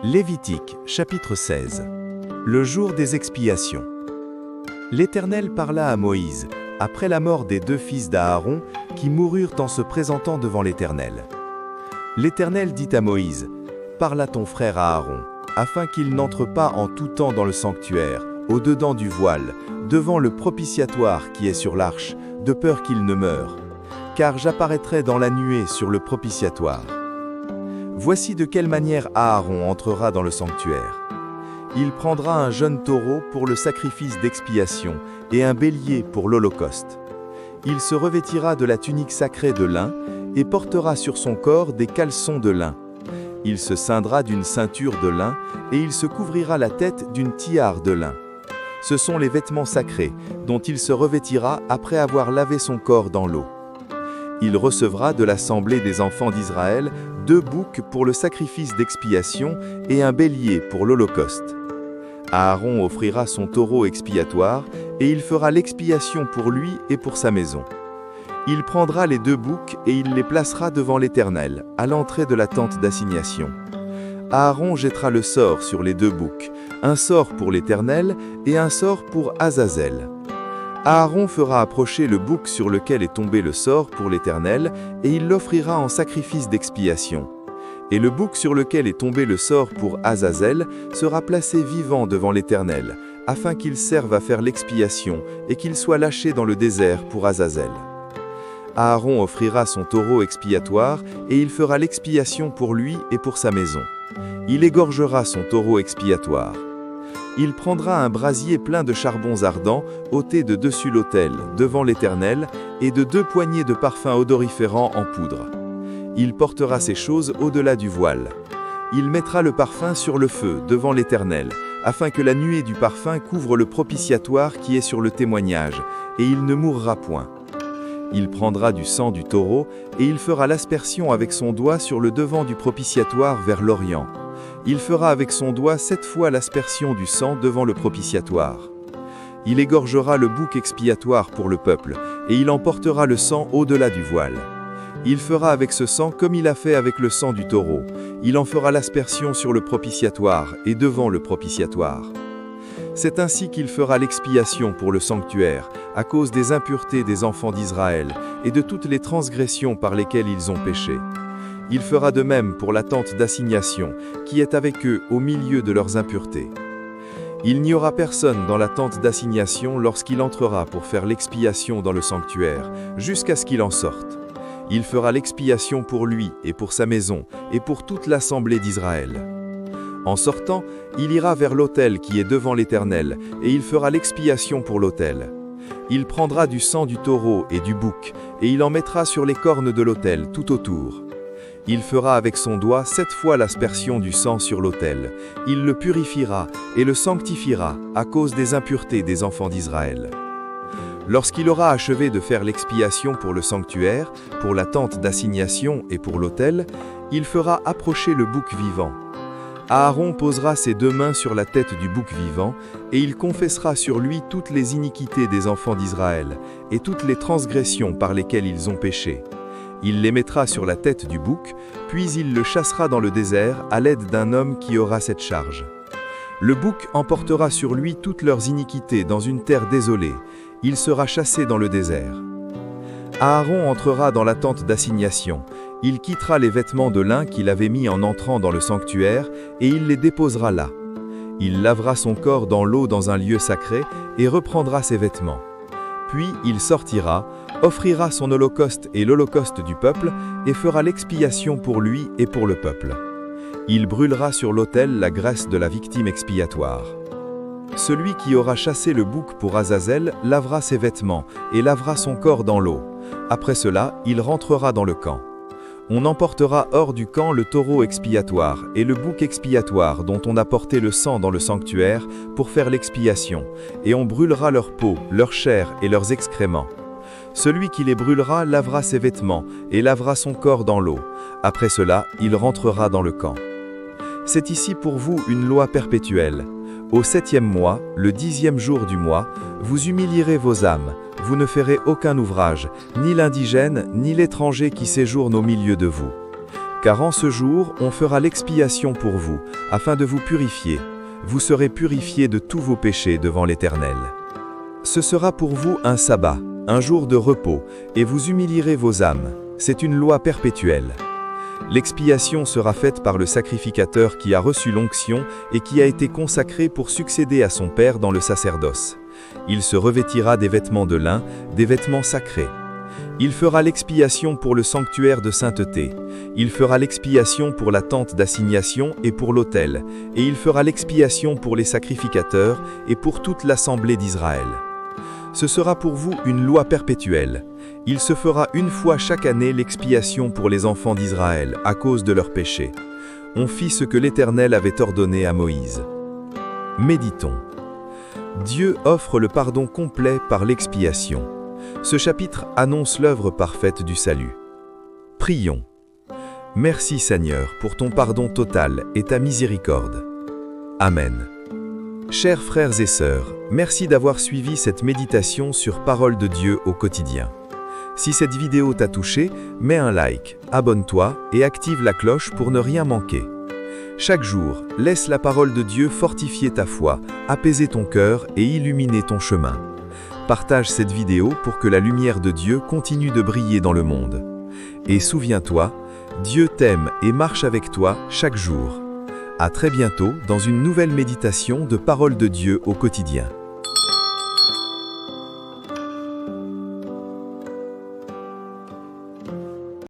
Lévitique, chapitre 16. Le jour des expiations. L'Éternel parla à Moïse, après la mort des deux fils d'Aaron, qui moururent en se présentant devant l'Éternel. L'Éternel dit à Moïse, « Parle à ton frère Aaron, afin qu'il n'entre pas en tout temps dans le sanctuaire, au-dedans du voile, devant le propitiatoire qui est sur l'arche, de peur qu'il ne meure. Car j'apparaîtrai dans la nuée sur le propitiatoire. » Voici de quelle manière Aaron entrera dans le sanctuaire. Il prendra un jeune taureau pour le sacrifice d'expiation et un bélier pour l'holocauste. Il se revêtira de la tunique sacrée de lin et portera sur son corps des caleçons de lin. Il se ceindra d'une ceinture de lin et il se couvrira la tête d'une tiare de lin. Ce sont les vêtements sacrés dont il se revêtira après avoir lavé son corps dans l'eau. Il recevra de l'assemblée des enfants d'Israël 2 boucs pour le sacrifice d'expiation et un bélier pour l'holocauste. Aaron offrira son taureau expiatoire et il fera l'expiation pour lui et pour sa maison. Il prendra les 2 boucs et il les placera devant l'Éternel, à l'entrée de la tente d'assignation. Aaron jettera le sort sur les 2 boucs, un sort pour l'Éternel et un sort pour Azazel. Aaron fera approcher le bouc sur lequel est tombé le sort pour l'Éternel, et il l'offrira en sacrifice d'expiation. Et le bouc sur lequel est tombé le sort pour Azazel sera placé vivant devant l'Éternel, afin qu'il serve à faire l'expiation et qu'il soit lâché dans le désert pour Azazel. Aaron offrira son taureau expiatoire, et il fera l'expiation pour lui et pour sa maison. Il égorgera son taureau expiatoire. Il prendra un brasier plein de charbons ardents, ôtés de dessus l'autel, devant l'Éternel, et de 2 poignées de parfums odoriférants en poudre. Il portera ces choses au-delà du voile. Il mettra le parfum sur le feu, devant l'Éternel, afin que la nuée du parfum couvre le propitiatoire qui est sur le témoignage, et il ne mourra point. Il prendra du sang du taureau, et il fera l'aspersion avec son doigt sur le devant du propitiatoire vers l'Orient. Il fera avec son doigt 7 fois l'aspersion du sang devant le propitiatoire. Il égorgera le bouc expiatoire pour le peuple, et il emportera le sang au-delà du voile. Il fera avec ce sang comme il a fait avec le sang du taureau. Il en fera l'aspersion sur le propitiatoire et devant le propitiatoire. C'est ainsi qu'il fera l'expiation pour le sanctuaire, à cause des impuretés des enfants d'Israël et de toutes les transgressions par lesquelles ils ont péché. Il fera de même pour la tente d'assignation, qui est avec eux au milieu de leurs impuretés. Il n'y aura personne dans la tente d'assignation lorsqu'il entrera pour faire l'expiation dans le sanctuaire, jusqu'à ce qu'il en sorte. Il fera l'expiation pour lui et pour sa maison, et pour toute l'assemblée d'Israël. En sortant, il ira vers l'autel qui est devant l'Éternel, et il fera l'expiation pour l'autel. Il prendra du sang du taureau et du bouc, et il en mettra sur les cornes de l'autel tout autour. Il fera avec son doigt 7 fois l'aspersion du sang sur l'autel. Il le purifiera et le sanctifiera à cause des impuretés des enfants d'Israël. Lorsqu'il aura achevé de faire l'expiation pour le sanctuaire, pour la tente d'assignation et pour l'autel, il fera approcher le bouc vivant. Aaron posera ses 2 mains sur la tête du bouc vivant, et il confessera sur lui toutes les iniquités des enfants d'Israël, et toutes les transgressions par lesquelles ils ont péché. Il les mettra sur la tête du bouc, puis il le chassera dans le désert à l'aide d'un homme qui aura cette charge. Le bouc emportera sur lui toutes leurs iniquités dans une terre désolée. Il sera chassé dans le désert. Aaron entrera dans la tente d'assignation. Il quittera les vêtements de lin qu'il avait mis en entrant dans le sanctuaire, et il les déposera là. Il lavera son corps dans l'eau dans un lieu sacré, et reprendra ses vêtements. Puis il sortira, offrira son holocauste et l'holocauste du peuple, et fera l'expiation pour lui et pour le peuple. Il brûlera sur l'autel la graisse de la victime expiatoire. Celui qui aura chassé le bouc pour Azazel lavera ses vêtements et lavera son corps dans l'eau. Après cela, il rentrera dans le camp. On emportera hors du camp le taureau expiatoire et le bouc expiatoire dont on a porté le sang dans le sanctuaire pour faire l'expiation, et on brûlera leur peau, leur chair et leurs excréments. Celui qui les brûlera lavera ses vêtements et lavera son corps dans l'eau. Après cela, il rentrera dans le camp. C'est ici pour vous une loi perpétuelle. Au 7e mois, le 10e jour du mois, vous humilierez vos âmes. Vous ne ferez aucun ouvrage, ni l'indigène, ni l'étranger qui séjourne au milieu de vous. Car en ce jour, on fera l'expiation pour vous, afin de vous purifier. Vous serez purifiés de tous vos péchés devant l'Éternel. Ce sera pour vous un sabbat, un jour de repos, et vous humilierez vos âmes. C'est une loi perpétuelle. L'expiation sera faite par le sacrificateur qui a reçu l'onction et qui a été consacré pour succéder à son Père dans le sacerdoce. Il se revêtira des vêtements de lin, des vêtements sacrés. Il fera l'expiation pour le sanctuaire de sainteté. Il fera l'expiation pour la tente d'assignation et pour l'autel. Et il fera l'expiation pour les sacrificateurs et pour toute l'assemblée d'Israël. Ce sera pour vous une loi perpétuelle. Il se fera une fois chaque année l'expiation pour les enfants d'Israël à cause de leurs péchés. On fit ce que l'Éternel avait ordonné à Moïse. Méditons. Dieu offre le pardon complet par l'expiation. Ce chapitre annonce l'œuvre parfaite du salut. Prions. Merci Seigneur pour ton pardon total et ta miséricorde. Amen. Chers frères et sœurs, merci d'avoir suivi cette méditation sur Parole de Dieu au quotidien. Si cette vidéo t'a touché, mets un like, abonne-toi et active la cloche pour ne rien manquer. Chaque jour, laisse la parole de Dieu fortifier ta foi, apaiser ton cœur et illuminer ton chemin. Partage cette vidéo pour que la lumière de Dieu continue de briller dans le monde. Et souviens-toi, Dieu t'aime et marche avec toi chaque jour. À très bientôt dans une nouvelle méditation de Parole de Dieu au quotidien.